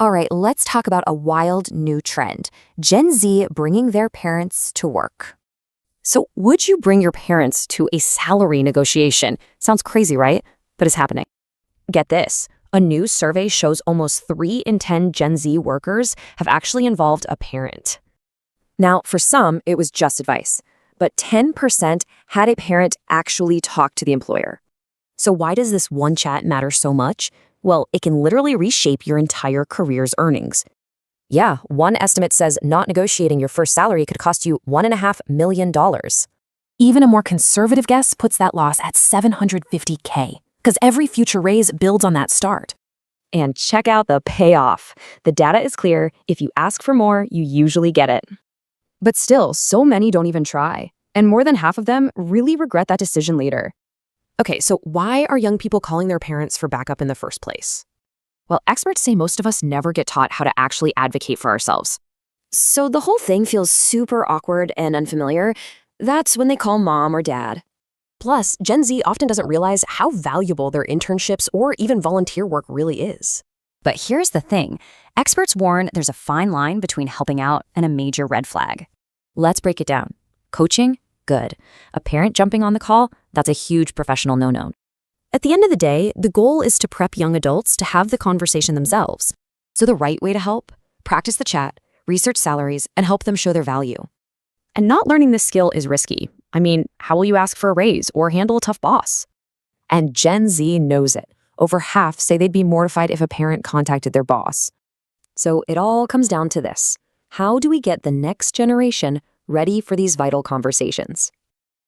All right, let's talk about a wild new trend: Gen Z bringing their parents to work. So, would you bring your parents to a salary negotiation? Sounds crazy, right? But it's happening. Get this. A new survey shows almost 3 in 10 Gen Z workers have actually involved a parent. Now, for some, it was just advice, but 10% had a parent actually talk to the employer. So why does this one chat matter so much? Well, it can literally reshape your entire career's earnings. Yeah, one estimate says not negotiating your first salary could cost you $1.5 million. Even a more conservative guess puts that loss at $750K, because every future raise builds on that start. And check out the payoff. The data is clear. If you ask for more, you usually get it. But still, so many don't even try. And more than half of them really regret that decision later. Okay, so why are young people calling their parents for backup in the first place? Well, experts say most of us never get taught how to actually advocate for ourselves. So the whole thing feels super awkward and unfamiliar. That's when they call mom or dad. Plus, Gen Z often doesn't realize how valuable their internships or even volunteer work really is. But here's the thing. Experts warn there's a fine line between helping out and a major red flag. Let's break it down. Coaching? Good. A parent jumping on the call? That's a huge professional no-no. At the end of the day, the goal is to prep young adults to have the conversation themselves. So the right way to help? Practice the chat, research salaries, and help them show their value. And not learning this skill is risky. I mean, how will you ask for a raise or handle a tough boss? And Gen Z knows it. Over half say they'd be mortified if a parent contacted their boss. So it all comes down to this. How do we get the next generation ready for these vital conversations?